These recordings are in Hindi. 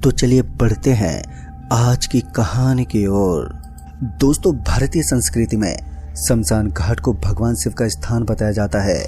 तो चलिए बढ़ते हैं आज की कहानी की ओर। दोस्तों, भारतीय संस्कृति में शमशान घाट को भगवान शिव का स्थान बताया जाता है,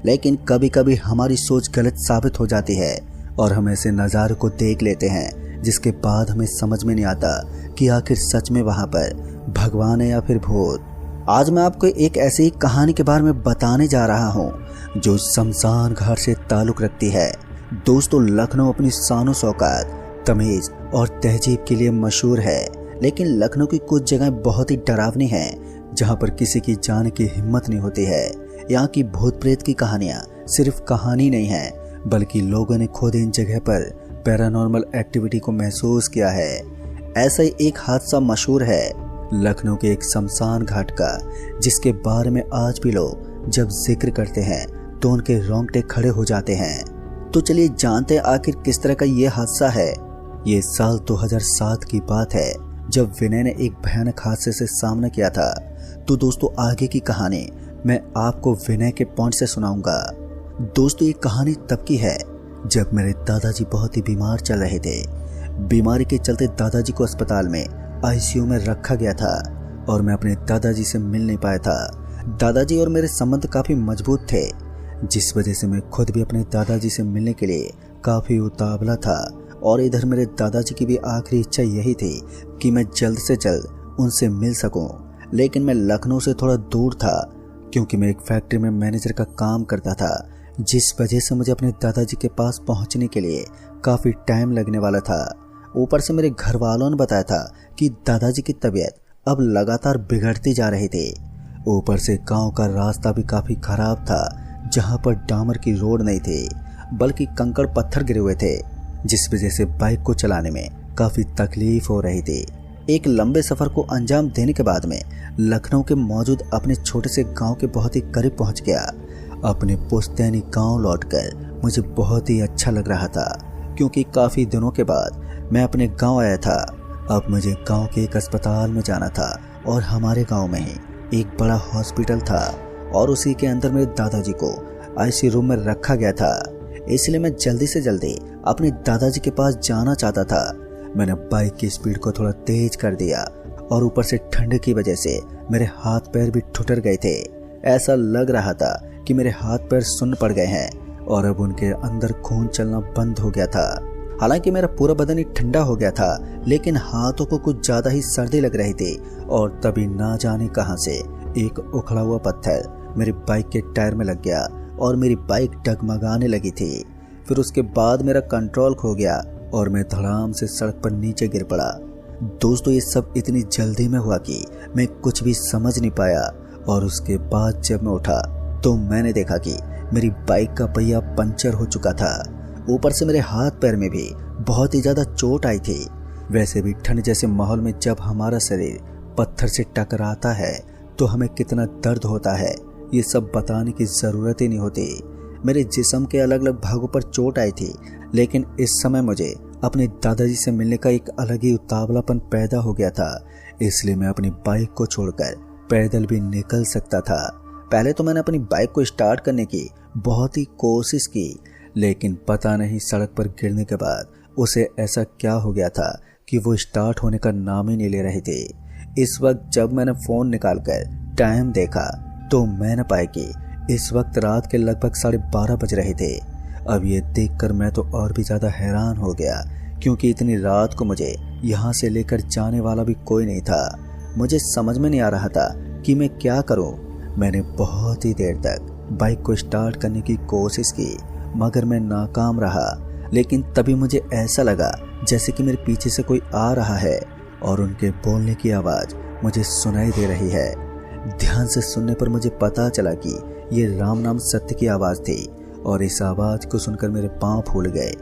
लेकिन कभी कभी हमारी सोच गलत साबित हो जाती है और हम ऐसे नज़ारे को देख लेते हैं जिसके बाद हमें समझ में नहीं आता कि आखिर सच में वहाँ पर भगवान है या फिर भूत। आज मैं आपको एक ऐसी कहानी के बारे में बताने जा रहा हूँ जो शमशान घाट से ताल्लुक़ रखती है। दोस्तों, लखनऊ अपनी शान शौकत, तमीज़ और तहजीब के लिए मशहूर है, लेकिन लखनऊ की कुछ जगहें बहुत ही डरावनी हैं जहाँ पर किसी की जाने की हिम्मत नहीं होती है। यहाँ की भूत प्रेत की कहानियाँ सिर्फ कहानी नहीं है, बल्कि लोगों ने खुद इन जगह पर पैरानॉर्मल एक्टिविटी को महसूस किया है। ऐसा ही एक हादसा मशहूर है लखनऊ के एक शमशान घाट का, जिसके बारे में आज भी लोग जब जिक्र करते हैं तो उनके रोंगटे खड़े हो जाते हैं। तो चलिए जानते हैं आखिर किस तरह का ये हादसा है। ये साल 2007 की बात है जब विनय ने एक भयानक हादसे से सामना किया था। तो दोस्तों, आगे की कहानी मैं आपको विनय के पॉइंट से सुनाऊंगा। दोस्तों, ये कहानी तब की है जब मेरे दादाजी बहुत ही बीमार चल रहे थे। बीमारी के चलते दादाजी को अस्पताल में आईसीयू में रखा गया था और मैं अपने दादाजी से मिल नहीं पाया था। दादाजी और मेरे संबंध काफ़ी मजबूत थे, जिस वजह से मैं खुद भी अपने दादाजी से मिलने के लिए काफ़ी उतावला था। और इधर मेरे दादाजी की भी आखिरी इच्छा यही थी कि मैं जल्द से जल्द उनसे मिल सकूं। लेकिन मैं लखनऊ से थोड़ा दूर था क्योंकि मैं एक फैक्ट्री में मैनेजर का काम करता था, जिस वजह से मुझे अपने दादाजी के पास पहुंचने के लिए काफ़ी टाइम लगने वाला था। ऊपर से मेरे घर वालों ने बताया था कि दादाजी की तबीयत अब लगातार बिगड़ती जा रही थी। ऊपर से गांव का रास्ता भी काफ़ी खराब था, जहां पर डामर की रोड नहीं थी बल्कि कंकड़ पत्थर गिरे हुए थे, जिस वजह से बाइक को चलाने में काफ़ी तकलीफ हो रही थी। एक लंबे सफ़र को अंजाम देने के बाद में लखनऊ के मौजूद अपने छोटे से गांव के बहुत ही करीब पहुंच गया। अपने पुश्तैनी गांव लौटकर मुझे बहुत ही अच्छा लग रहा था, क्योंकि काफ़ी दिनों के बाद मैं अपने गांव आया था। अब मुझे गांव के एक अस्पताल में जाना था और हमारे गांव में ही एक बड़ा हॉस्पिटल था और उसी के अंदर मेरे दादाजी को आईसीयू रूम में रखा गया था। इसलिए मैं जल्दी से जल्दी अपने दादाजी के पास जाना चाहता था। मैंने बाइक की स्पीड को थोड़ा तेज कर दिया और ऊपर से ठंड की वजह से मेरे हाथ पैर भी ठुठर गए थे। ऐसा लग रहा था कि मेरे हाथ पैर सुन्न पड़ गए हैं और अब उनके अंदर खून चलना बंद हो गया था। हालांकि मेरा पूरा बदन ही ठंडा हो गया था, लेकिन हाथों को कुछ ज़्यादा ही सर्दी लग रही थी। और तभी ना जाने कहां से एक उखड़ा हुआ पत्थर मेरी बाइक के टायर में लग गया और मेरी बाइक डगमगाने लगी थी। फिर उसके बाद मेरा कंट्रोल खो गया और मैं धड़ाम से सड़क पर नीचे गिर पड़ा। दोस्तों, ये सब इतनी जल्दी में हुआ कि मैं कुछ भी समझ नहीं पाया। और उसके बाद जब मैं उठा तो मैंने देखा कि मेरी बाइक का पहिया पंचर हो चुका था। ऊपर से मेरे हाथ पैर में भी बहुत ही ज़्यादा चोट आई थी। वैसे भी ठंड जैसे माहौल में जब हमारा शरीर पत्थर से टकराता है तो हमें कितना दर्द होता है, ये सब बताने की ज़रूरत ही नहीं होती। मेरे जिस्म के अलग अलग भागों पर चोट आई थी, लेकिन इस समय मुझे अपने दादाजी से मिलने का एक अलग ही उतावलापन पैदा हो गया था। इसलिए मैं अपनी बाइक को छोड़कर पैदल भी निकल सकता था। पहले तो मैंने अपनी बाइक को स्टार्ट करने की बहुत ही कोशिश की, लेकिन पता नहीं सड़क पर गिरने के बाद उसे ऐसा क्या हो गया था कि वो स्टार्ट होने का नाम ही नहीं ले रही थी। इस वक्त जब मैंने फ़ोन निकालकर टाइम देखा तो मैंने पाया कि इस वक्त रात के लगभग 12:30 बज रहे थे। अब ये देखकर मैं तो और भी ज़्यादा हैरान हो गया, क्योंकि इतनी रात को मुझे यहाँ से लेकर जाने वाला भी कोई नहीं था। मुझे समझ में नहीं आ रहा था कि मैं क्या करूँ। मैंने बहुत ही देर तक बाइक को स्टार्ट करने की कोशिश की, मगर मैं नाकाम रहा। लेकिन तभी मुझे ऐसा लगा जैसे कि मेरे पीछे से कोई आ रहा है और उनके बोलने की आवाज़ मुझे सुनाई दे रही है। ध्यान से सुनने पर मुझे पता चला कि ये राम नाम सत्य की आवाज़ थी और इस आवाज़ को सुनकर मेरे पांव फूल गए,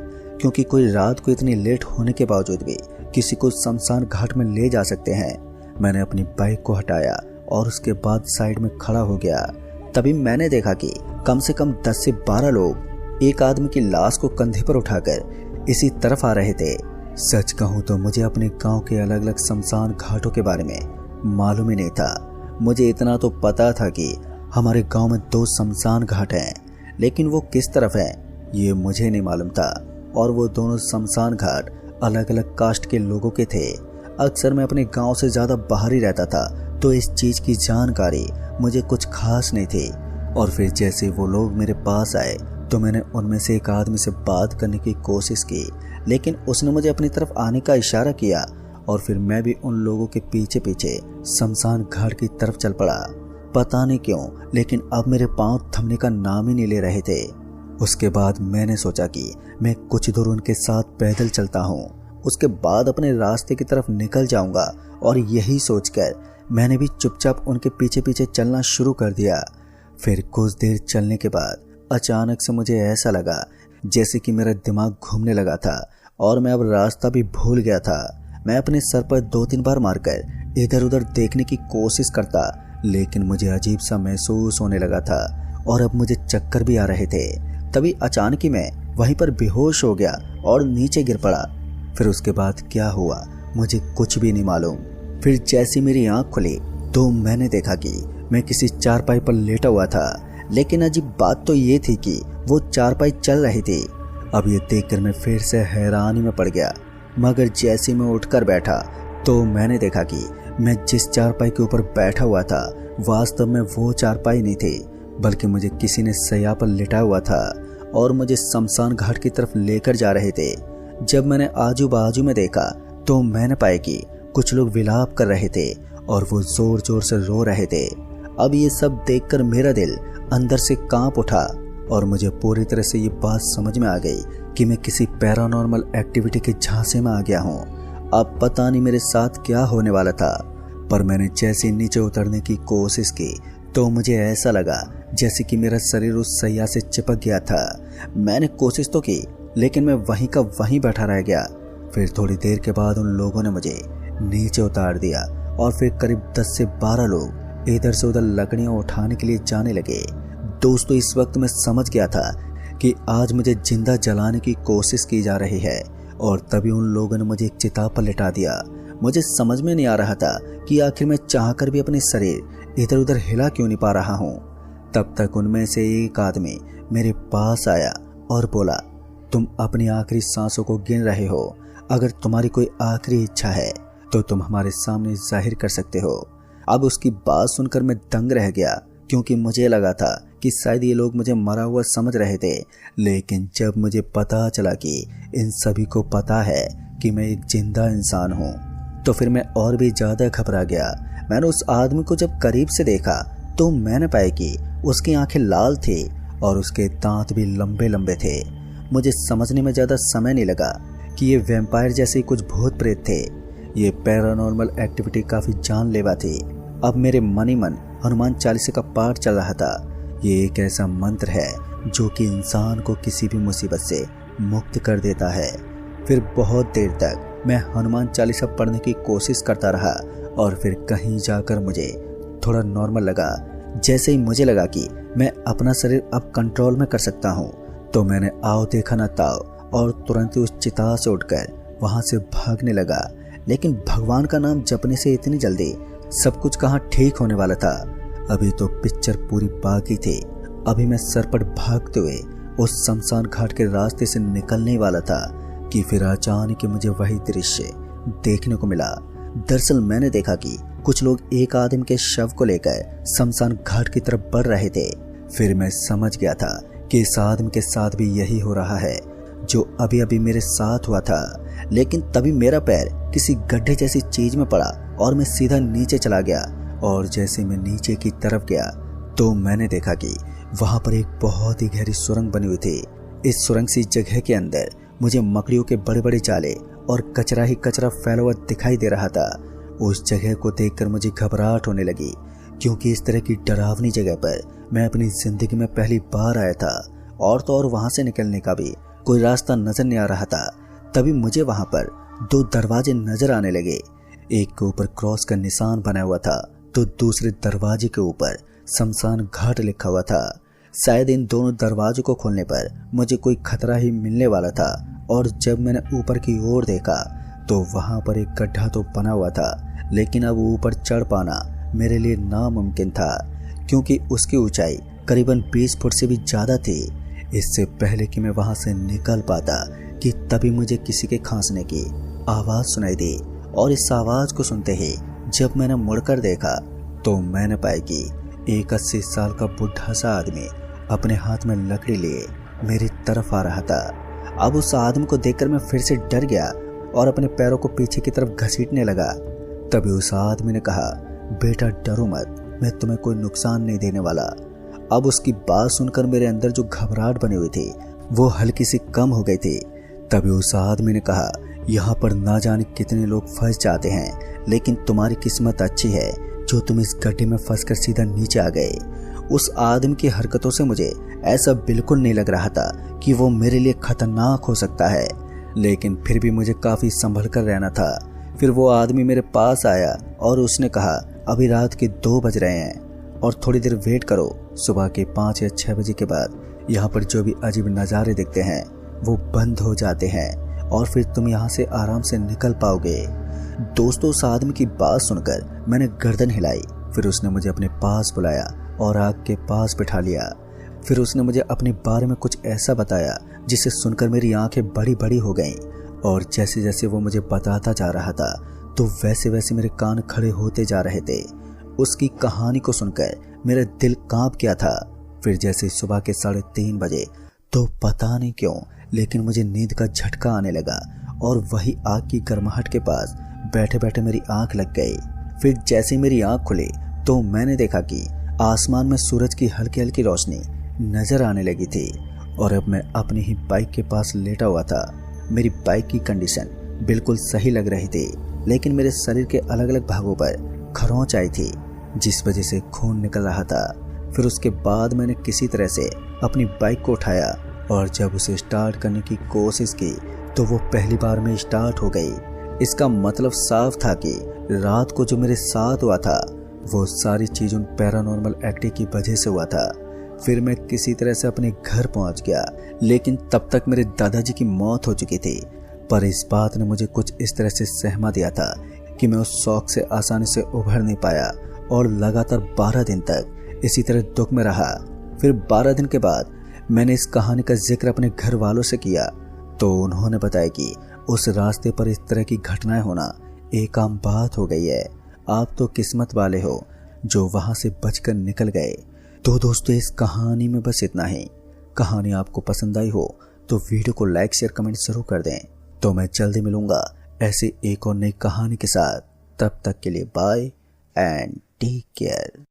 क्योंकि कोई रात को इतनी लेट होने के बावजूद भी किसी को शमशान घाट में ले जा सकते हैं। मैंने अपनी बाइक को हटाया और उसके बाद साइड में खड़ा हो गया। तभी मैंने देखा कि कम से कम 10 से 12 लोग एक आदमी की लाश को कंधे पर उठाकर इसी तरफ आ रहे थे। सच कहूँ तो मुझे अपने गांव के अलग अलग शमशान घाटों के बारे में मालूम ही नहीं था। मुझे इतना तो पता था कि हमारे गांव में 2 शमशान घाट हैं, लेकिन वो किस तरफ हैं ये मुझे नहीं मालूम था। और वो दोनों शमशान घाट अलग अलग कास्ट के लोगों के थे। अक्सर मैं अपने गांव से ज़्यादा बाहर ही रहता था, तो इस चीज़ की जानकारी मुझे कुछ खास नहीं थी। और फिर जैसे वो लोग मेरे पास आए तो मैंने उनमें से एक आदमी से बात करने की कोशिश की, लेकिन उसने मुझे अपनी तरफ आने का इशारा किया और फिर मैं भी उन लोगों के पीछे पीछे शमशान घाट की तरफ चल पड़ा। पता नहीं क्यों, लेकिन अब मेरे पांव थमने का नाम ही नहीं ले रहे थे। उसके बाद मैंने सोचा कि मैं कुछ दूर उनके साथ पैदल चलता हूँ, उसके बाद अपने रास्ते की तरफ निकल जाऊंगा। और यही सोचकर मैंने भी चुपचाप उनके पीछे पीछे चलना शुरू कर दिया। फिर कुछ देर चलने के बाद अचानक से मुझे ऐसा लगा जैसे कि मेरा दिमाग घूमने लगा था और मैं अब रास्ता भी भूल गया था। मैं अपने सर पर 2-3 बार मारकर इधर उधर देखने की कोशिश करता, लेकिन मुझे अजीब सा महसूस होने लगा था और अब मुझे चक्कर भी आ रहे थे। तभी अचानक ही मैं वहीं पर बेहोश हो गया और नीचे गिर पड़ा। फिर उसके बाद क्या हुआ मुझे कुछ भी नहीं मालूम। फिर जैसी मेरी आंख खुली तो मैंने देखा कि मैं किसी चारपाई पर लेटा हुआ था, लेकिन अजीब बात तो ये थी कि वो चारपाई चल रही थी। अब ये देखकर मैं फिर से हैरानी में पड़ गया, मगर जैसे मैं उठकर बैठा तो मैंने देखा कि मैं जिस चारपाई के ऊपर बैठा हुआ था वास्तव में वो चारपाई नहीं थी, बल्कि मुझे किसी ने सैया पर लिटा हुआ था और मुझे शमशान घाट की तरफ लेकर जा रहे थे। जब मैंने आजू बाजू में देखा तो मैंने पाया कि कुछ लोग विलाप कर रहे थे और वो जोर जोर से रो रहे थे। अब ये सब देखकर मेरा दिल अंदर से कांप उठा और मुझे पूरी तरह से ये बात समझ में आ गई कि मैं किसी पैरानॉर्मल एक्टिविटी के झांसे में आ गया हूँ। अब पता नहीं मेरे साथ क्या होने वाला था, पर मैंने जैसे नीचे उतरने की कोशिश की तो मुझे ऐसा लगा जैसे कि मेरा शरीर उस सैया से चिपक गया था। मैंने कोशिश तो की, लेकिन मैं वहीं का वहीं बैठा रह गया। फिर थोड़ी देर के बाद उन लोगों ने मुझे नीचे उतार दिया और फिर करीब 10 से 12 लोग इधर से उधर लकड़ियां उठाने के लिए जाने लगे। दोस्तों, इस वक्त मैं समझ गया था कि आज मुझे जिंदा जलाने की कोशिश की जा रही है और तभी उन लोगों ने मुझे एक चिता पर लिटा दिया। मुझे समझ में नहीं आ रहा था कि आखिर मैं चाहकर भी अपने शरीर इधर उधर हिला क्यों नहीं पा रहा हूँ। तब तक उनमें से एक आदमी मेरे पास आया और बोला, तुम अपनी आखिरी सांसों को गिन रहे हो, अगर तुम्हारी कोई आखिरी इच्छा है तो तुम हमारे सामने जाहिर कर सकते हो। अब उसकी बात सुनकर मैं दंग रह गया, क्योंकि मुझे लगा था कि शायद ये लोग मुझे मरा हुआ समझ रहे थे, लेकिन जब मुझे पता चला कि इन सभी को पता है कि मैं एक जिंदा इंसान हूँ तो फिर मैं और भी ज्यादा घबरा गया। मैंने उस आदमी को जब करीब से देखा तो मैंने पाया कि उसकी आंखें लाल थी और उसके दांत भी लंबे लंबे थे। मुझे समझने में ज्यादा समय नहीं लगा कि ये वैम्पायर जैसे कुछ भूत प्रेत थे। ये पैरानॉर्मल एक्टिविटी काफी जानलेवा थी। अब मेरे मन ही मन हनुमान चालीसा का पाठ चल रहा था। ये एक ऐसा मंत्र है जो कि इंसान को किसी भी मुसीबत से मुक्त कर देता है। फिर बहुत देर तक मैं हनुमान चालीसा पढ़ने की कोशिश करता रहा और फिर कहीं जाकर मुझे थोड़ा नॉर्मल लगा। जैसे ही मुझे लगा कि मैं अपना शरीर अब कंट्रोल में कर सकता हूँ तो मैंने आओ देखा ना ताओ और तुरंत ही उस चिता से उठकर वहां से भागने लगा। लेकिन भगवान का नाम जपने से इतनी जल्दी सब कुछ कहाँ ठीक होने वाला था। अभी तो पिक्चर पूरी बाकी थी। अभी मैं सरपट भागते हुए उस शमशान घाट के रास्ते से निकलने वाला था कि फिर अचानक मुझे वही दृश्य देखने को मिला। दरअसल मैंने देखा कि कुछ लोग एक आदमी के शव को लेकर शमशान घाट की तरफ बढ़ रहे थे। फिर मैं समझ गया था कि इस आदमी के साथ भी यही हो रहा है जो अभी अभी मेरे साथ हुआ था। लेकिन तभी मेरा पैर किसी गड्ढे जैसी चीज में पड़ा और मैं सीधा नीचे चला गया। और जैसे मैं नीचे की तरफ गया तो मैंने देखा कि वहां पर एक बहुत ही गहरी सुरंग बनी हुई थी। इस सुरंग सी जगह के अंदर मुझे मकड़ियों के बड़े बड़े जाले और कचरा ही कचरा फैला हुआ दिखाई दे रहा था। उस जगह को देखकर मुझे घबराहट होने लगी, क्योंकि इस तरह की डरावनी जगह पर मैं अपनी जिंदगी में पहली बार आया था और तो और वहां से निकलने का भी कोई रास्ता नजर नहीं आ रहा था। तभी मुझे वहां पर 2 दरवाजे नजर आने लगे। एक के ऊपर क्रॉस का निशान बना हुआ था तो दूसरे दरवाजे के ऊपर शमशान घाट लिखा हुआ था। शायद इन दोनों दरवाजों को खोलने पर मुझे कोई खतरा ही मिलने वाला था। और जब मैंने ऊपर की ओर देखा तो वहां पर एक गड्ढा तो बना हुआ था, लेकिन अब ऊपर चढ़ पाना मेरे लिए नामुमकिन था, क्योंकि उसकी ऊंचाई करीबन 20 फुट से भी ज्यादा थी। इससे पहले कि मैं वहां से निकल पाता कि तभी मुझे किसी के खांसने की आवाज़ सुनाई दी और इस आवाज़ को सुनते ही जब मैंने मुड़कर देखा तो मैंने पाया कि एक 80 साल का बुढ़ा सा आदमी अपने हाथ में लकड़ी लिए मेरी तरफ आ रहा था। अब उस आदमी को देखकर मैं फिर से डर गया और अपने पैरों को पीछे की तरफ घसीटने लगा। तभी उस आदमी ने कहा, बेटा डरो मत, मैं तुम्हें कोई नुकसान नहीं देने वाला। अब उसकी बात सुनकर मेरे अंदर जो घबराहट बनी हुई थी वो हल्की सी कम हो गई थी। तभी उस आदमी ने कहा, यहाँ पर ना जाने कितने लोग फंस जाते हैं, लेकिन तुम्हारी किस्मत अच्छी है जो तुम इस गड्ढे में फंसकर सीधा नीचे आ गए। उस आदमी की हरकतों से मुझे ऐसा बिल्कुल नहीं लग रहा था कि वो मेरे लिए खतरनाक हो सकता है, लेकिन फिर भी मुझे काफ़ी संभल कर रहना था। फिर वो आदमी मेरे पास आया और उसने कहा, अभी रात के 2 बज रहे हैं और थोड़ी देर वेट करो, सुबह के 5 या 6 बजे के बाद यहाँ पर जो भी अजीब नज़ारे दिखते हैं वो बंद हो जाते हैं और फिर तुम यहाँ से आराम से निकल पाओगे। दोस्तों, उस आदमी की बात सुनकर मैंने गर्दन हिलाई। फिर उसने मुझे अपने पास बुलाया और आग के पास बिठा लिया। फिर उसने मुझे अपने बारे में कुछ ऐसा बताया जिसे सुनकर मेरी आंखें बड़ी बड़ी हो गईं और जैसे जैसे वो मुझे बताता जा रहा था तो वैसे वैसे मेरे कान खड़े होते जा रहे थे। उसकी कहानी को सुनकर मेरा दिल कांप गया था। फिर जैसे सुबह के 3:30 बजे तो पता नहीं क्यों लेकिन मुझे नींद का झटका आने लगा और वही आग की गर्माहट के पास बैठे बैठे मेरी आंख लग गई। फिर जैसे मेरी आंख खुली तो मैंने देखा कि आसमान में सूरज की हल्की हल्की रोशनी नजर आने लगी थी और अब मैं अपनी ही बाइक के पास लेटा हुआ था। मेरी बाइक की कंडीशन बिल्कुल सही लग रही थी, लेकिन मेरे शरीर के अलग अलग भागों पर खरोंच आई थी जिस वजह से खून निकल रहा था। फिर उसके बाद मैंने किसी तरह से अपनी बाइक को उठाया और जब उसे स्टार्ट करने की कोशिश की तो वो पहली बार में स्टार्ट हो गई। इसका मतलब साफ था कि रात को जो मेरे साथ हुआ था वो सारी चीज़ उन पैरानॉर्मल एक्टिविटी की वजह से हुआ था। फिर मैं किसी तरह से अपने घर पहुंच गया, लेकिन तब तक मेरे दादाजी की मौत हो चुकी थी। पर इस बात ने मुझे कुछ इस तरह से सहमा दिया था कि मैं उस शौक से आसानी से उभर नहीं पाया और लगातार 12 दिन तक इसी तरह दुख में रहा। फिर 12 दिन के बाद मैंने इस कहानी का जिक्र अपने घर वालों से किया तो उन्होंने बताया कि उस रास्ते पर इस तरह की घटनाएं होना एक आम बात हो गई है। आप तो किस्मत वाले हो जो वहां से बचकर निकल गए। तो दोस्तों, इस कहानी में बस इतना ही। कहानी आपको पसंद आई हो तो वीडियो को लाइक शेयर कमेंट जरूर कर दें। तो मैं जल्दी मिलूंगा ऐसे एक और नई कहानी के साथ। तब तक के लिए बाय एंड टेक केयर।